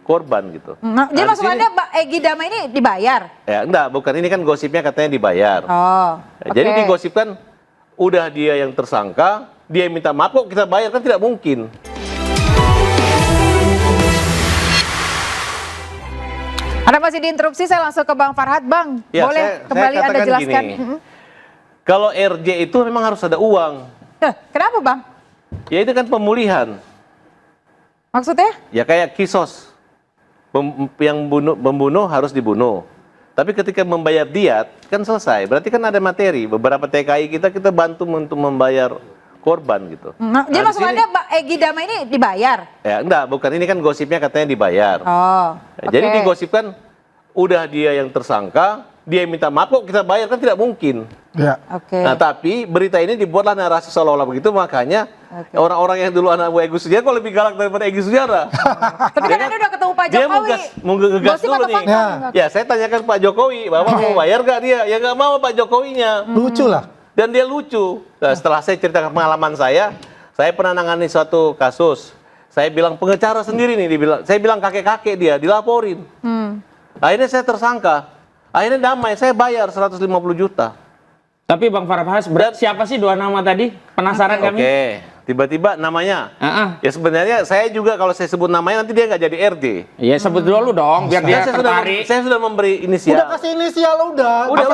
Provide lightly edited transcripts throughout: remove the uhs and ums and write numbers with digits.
korban gitu. Jadi maksud Anda Egy Dama ini dibayar? Ya enggak, bukan, ini kan gosipnya katanya dibayar. Oh. Jadi digosipkan udah dia yang tersangka, dia minta maaf kok kita bayar, kan tidak mungkin. Anda masih diinterupsi, saya langsung ke Bang Farhad. Bang, Ya, boleh saya kembali Anda katakan jelaskan? gini, kalau RJ itu memang harus ada uang. Kenapa Bang? Ya itu kan pemulihan. Maksudnya? Ya kayak kisos. Yang membunuh harus dibunuh. Tapi ketika membayar diat, kan selesai. Berarti kan ada materi. Beberapa TKI kita bantu untuk membayar korban gitu. Jadi maksud Anda Egy Dama ini dibayar? Ya enggak, bukan, ini kan gosipnya katanya dibayar. Oh. Jadi digosipkan udah dia yang tersangka, dia minta maaf kok kita bayar, kan tidak mungkin. Ya. Nah tapi berita ini dibuatlah narasi seolah-olah begitu, makanya orang-orang yang dulu anak Egy Sujana kok lebih galak daripada Egy Sujana. Tapi kan Anda udah ketemu Pak Dia Jokowi. mau ngegas Gosip dulu atau nih. fakta? Ya saya tanyakan Pak Jokowi, Bapak mau bayar gak dia? Ya nggak mau Pak Jokowinya. Lucu lah. Dan dia lucu. Nah, setelah saya ceritakan pengalaman saya pernah nangani suatu kasus. Saya bilang pengacara sendiri nih, saya bilang kakek-kakek dia dilaporin. Akhirnya saya tersangka. Akhirnya damai, saya bayar 150 juta. Tapi Bang Farhad, siapa sih dua nama tadi? Penasaran kami. Oke, tiba-tiba namanya. Ya sebenarnya saya juga kalau saya sebut namanya nanti dia nggak jadi RJ. Iya, sebut dulu dong biar dia tertarik. Saya sudah memberi inisial. Udah kasih inisial udah. Udah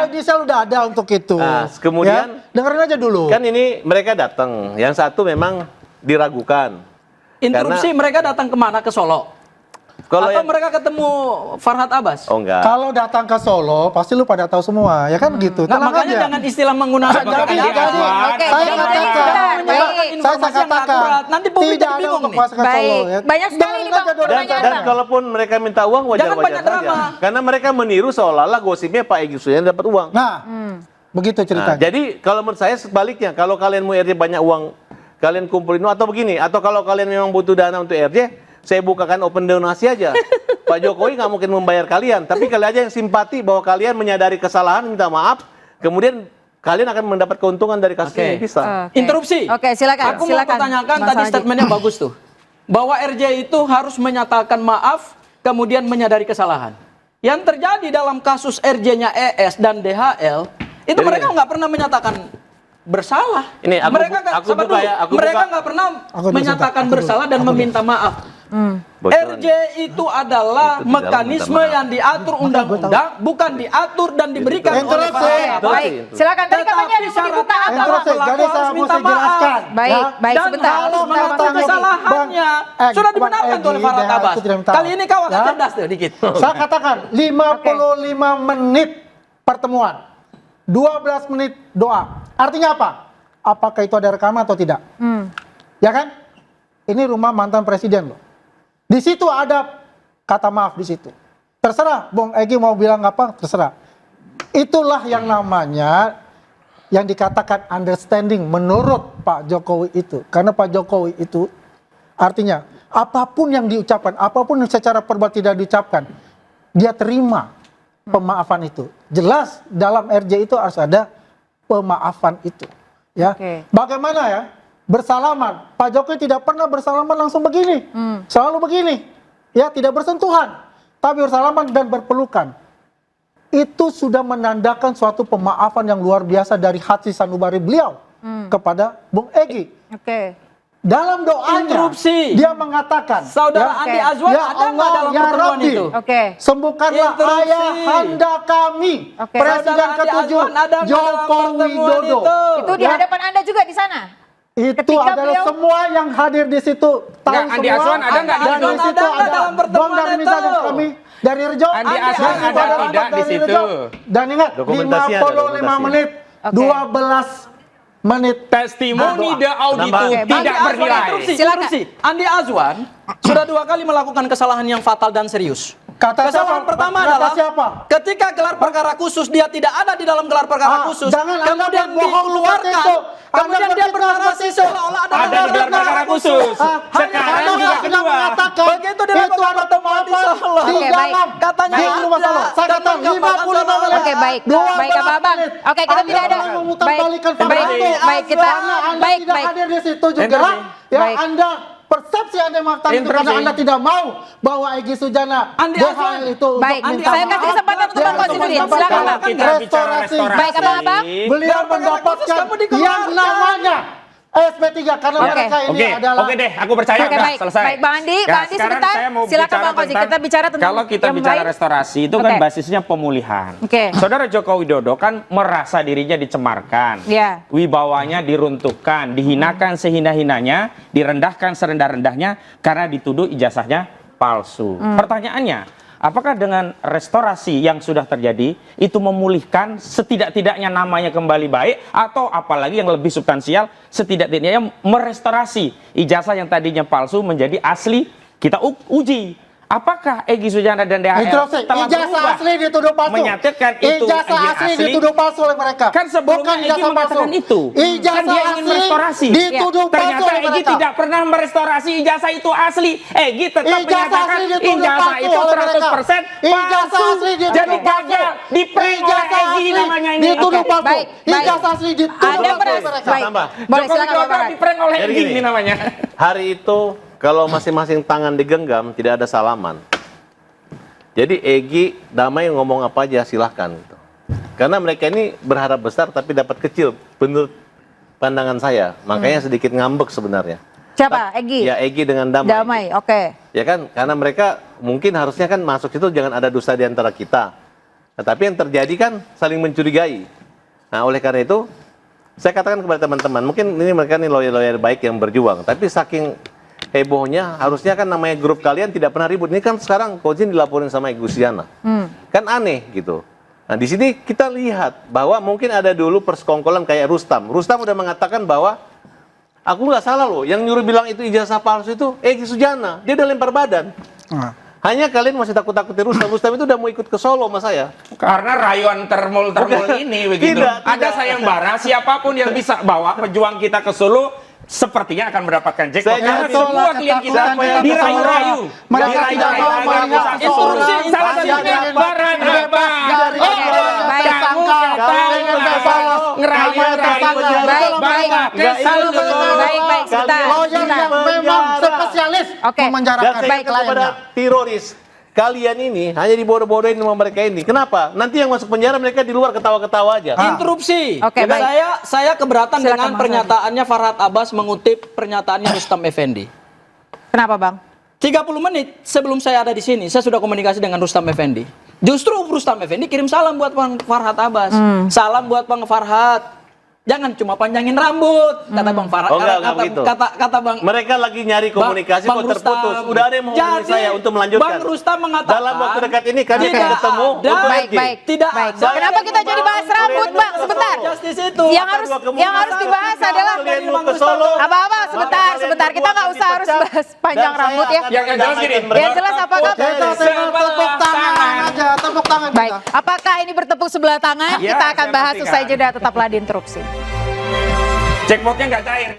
Inisial udah ada untuk itu. Nah, kemudian dengerin aja dulu. Kan ini mereka datang. Yang satu memang diragukan. Interupsi, mereka datang kemana? Ke Solo? Atau mereka ketemu Farhad Abbas? Oh enggak. Kalau datang ke Solo, pasti lu pada tahu semua, ya kan gitu. Nah, makanya aja. jangan istilah menggunakan saya katakan nanti publik tidak jadi ada bingung untuk nih. masuk ke Solo. Ya. Banyak sekali nih Bang pertanyaan. Dan kalaupun mereka minta uang wajar-wajar saja. drama. Karena mereka meniru seolah-olah gosipnya Pak Egy Sujana dapat uang. Nah, begitu ceritanya. Jadi kalau menurut saya sebaliknya, kalau kalian mau RJ banyak uang, kalian kumpulin atau begini, atau kalau kalian memang butuh dana untuk RJ, saya bukakan open donasi aja. Pak Jokowi nggak mungkin membayar kalian, tapi kalian aja yang simpati bahwa kalian menyadari kesalahan, minta maaf, kemudian kalian akan mendapat keuntungan dari kasus ini, bisa. Interupsi. Oke, silakan. Aku mau pertanyakan tadi statementnya bagus tuh. Bahwa RJ itu harus menyatakan maaf, kemudian menyadari kesalahan. Yang terjadi dalam kasus RJ-nya ES dan DHL, itu mereka nggak pernah menyatakan bersalah. Ini mereka nggak pernah menyatakan bersalah dan meminta maaf. RJ itu adalah mekanisme yang diatur undang-undang, bukan diatur dan diberikan oleh Pak. Baik, silakan. Tadi katanya ada mau dibuka apa? Jadi saya minta mesti jelaskan. Baik, baik, Dan sebentar. harus mengakui kesalahannya. Sudah dibenarkan oleh Farhad Abbas. Kali ini kau akan cerdas tuh dikit. Saya katakan 55 menit pertemuan, 12 menit doa. Artinya apa? Apakah itu ada rekaman atau tidak? Ya kan? Ini rumah mantan presiden loh. Di situ ada kata maaf di situ. Terserah, Bung Egy mau bilang apa, terserah. Itulah yang namanya yang dikatakan understanding menurut Pak Jokowi itu. Karena Pak Jokowi itu artinya apapun yang diucapkan, apapun yang secara verbal tidak diucapkan, dia terima pemaafan itu. Jelas dalam RJ itu harus ada pemaafan itu. Ya, bagaimana ya? Bersalaman, Pak Jokowi tidak pernah bersalaman langsung begini, selalu begini, ya tidak bersentuhan, tapi bersalaman dan berpelukan. Itu sudah menandakan suatu pemaafan yang luar biasa dari hati sanubari beliau kepada Bung Egy. Dalam doanya, dia mengatakan, Saudara Andi Azwan ada nggak dalam pertemuan itu? Sembuhkanlah ayahanda kami, Presiden ke-7 Joko Widodo. Itu di hadapan Anda juga di sana? Itu adalah semua yang hadir di situ tahu semua. Andi Azwan ada nggak di dan di situ ada Bang Darmin dan kami dari Rejo. Andi Azwan ada tidak di situ. Dan ingat 55 menit 12 menit testimoni de audito tidak bernilai. Silakan. Andi Azwan sudah 2 kali melakukan kesalahan yang fatal dan serius. Kesalahan pertama adalah ketika gelar perkara khusus dia tidak ada di dalam gelar perkara khusus, kemudian dikeluarkan, kemudian dia bernarasi seolah-olah ada gelar perkara khusus. Sekarang juga kedua. Begitu dilakukan pertemuan di Solo. Katanya di rumah Solo. Saya katakan 55 menit. Oke, baik. Baik, Abang. Oke, kita tidak ada. Baik kita baik. Anda hadir di situ juga. Ya, Anda persepsi Anda mengatakan itu karena Anda tidak mau bahwa Egy Sujana Andi DHL Azwan. itu untuk Baik, minta saya maaf. kasih kesempatan untuk Bang Dia Konstitusi. untuk Silakan, mendapatkan Bang. Kita bicara restorasi. Baik, abang-abang. Beliau Gelar perkara khusus mendapatkan kamu dikeluarkan. yang namanya SP3 karena Oke. mereka ini adalah Oke deh, aku percaya Oke, udah baik. selesai. Baik, Bang Andi, Ya, Bang Andi sekarang sebentar. saya mau Silakan, bicara Bang Koji. tentang- Kita bicara tentang kalau kita yang bicara lain. restorasi itu Oke. kan basisnya pemulihan. Oke. Saudara Joko Widodo kan merasa dirinya dicemarkan, Iya. wibawanya diruntuhkan, dihinakan sehina-hinanya, direndahkan serendah-rendahnya karena dituduh ijazahnya palsu. Pertanyaannya, apakah dengan restorasi yang sudah terjadi itu memulihkan setidak-tidaknya namanya kembali baik, atau apalagi yang lebih substansial setidak-tidaknya merestorasi ijazah yang tadinya palsu menjadi asli? Kita uji apakah Egy Sujana dan DHL Interupsi. telah Ijazah berubah asli dituduh palsu. menyatakan itu Ijazah asli dituduh palsu oleh mereka. Kan sebelumnya Bukan Egy ijazah mengatakan palsu. itu. Ijazah Kan dia ingin asli merestorasi. dituduh palsu Ternyata oleh Egy mereka. tidak pernah merestorasi ijazah itu asli. Egy tetap Ijazah menyatakan asli dituduh ijazah palsu itu oleh mereka. 100% Ijazah palsu. asli dituduh Jadi palsu. gagal diprank oleh Ijazah Egy asli namanya ini. dituduh Oke, palsu. baik, baik. Ijazah asli dituduh Anda palsu oleh beres. mereka. Baik. Tambah. Boleh, Joko silakan, Widodo Bang Farhad. diprank oleh Jadi Egy gini. ini namanya. Hari itu kalau masing-masing tangan digenggam tidak ada salaman. Jadi Egy damai ngomong apa aja silahkan. Gitu. Karena mereka ini berharap besar tapi dapat kecil menurut pandangan saya. Makanya sedikit ngambek sebenarnya. Siapa? Egy? Ya Egy dengan damai. Damai, oke. Ya kan, karena mereka mungkin harusnya kan masuk itu jangan ada dusta di antara kita. Nah, tapi yang terjadi kan saling mencurigai. Nah, oleh karena itu saya katakan kepada teman-teman, mungkin ini mereka nih lawyer-lawyer baik yang berjuang, tapi saking hebohnya harusnya kan namanya grup kalian tidak pernah ribut. Ini kan sekarang Kozin dilaporin sama Egy Sujana. Kan aneh gitu. Nah, di sini kita lihat bahwa mungkin ada dulu persekongkolan kayak Rustam. Rustam udah mengatakan bahwa aku nggak salah loh, yang nyuruh bilang itu ijazah palsu itu Egy Sujana. Dia udah lempar badan. Nah. Hanya kalian masih takut-takutin Rustam. Rustam itu udah mau ikut ke Solo sama saya. Karena rayuan termul-termul ini begitu. Tidak, Ada tidak. sayembara, siapapun yang bisa bawa pejuang kita ke Solo sepertinya akan mendapatkan jackpot. Saya Karena yakin. semua klien kita Siapa yang dirayu-rayu. Mereka Dirayu-rayu. tidak mau melihat Itu seseorang urusan salah pasti satunya ingin Farhad bebas Abbas. dari Oke, segala baik. tersangka. Kalau Ingin nggak bebas salah, ngerayu-rayu. Baik, baik. Nggak Selalu itu loh. baik, baik. Sebentar, Lawyer sebentar. yang memang spesialis Oke. Dan memenjarakan saya ingatkan kepada kliennya. teroris. Kalian ini hanya dibodoh-bodohin sama mereka ini. Kenapa? Nanti yang masuk penjara mereka di luar ketawa-ketawa aja. Interupsi. Oke, baik. Saya keberatan Silakan, dengan Bang pernyataannya Farhad Abbas mengutip pernyataannya Rustam Effendi. Kenapa, Bang? 30 menit sebelum saya ada di sini, saya sudah komunikasi dengan Rustam Effendi. Justru Rustam Effendi kirim salam buat Bang Farhad Abbas. Salam buat Bang Farhad. Jangan cuma panjangin rambut, kata Bang Farhad. Oh, enggak begitu. Kata Bang Mereka lagi nyari komunikasi Bang kok terputus. Rustam. Udah ada yang menghubungi Jadi, saya untuk melanjutkan. Bang Rustam mengatakan dalam waktu dekat ini kami akan tidak ketemu ada. untuk Baik, RJ. baik. Tidak Baik. ada. Kenapa kita jadi bahas rambut, Bang? Sebentar. Justice itu. Yang harus dibahas adalah Kalian mau ke Solo. apa-apa sebentar, sebentar. Kita nggak usah harus bahas panjang rambut ya. Yang jelas gini. Yang jelas apakah Kita tepuk tangan aja, tepuk tangan baik? kita. Apakah ini bertepuk sebelah tangan? Ya, Kita akan saya bahas pastikan. usai jeda. Tetaplah di interupsi. Jackpotnya nggak cair.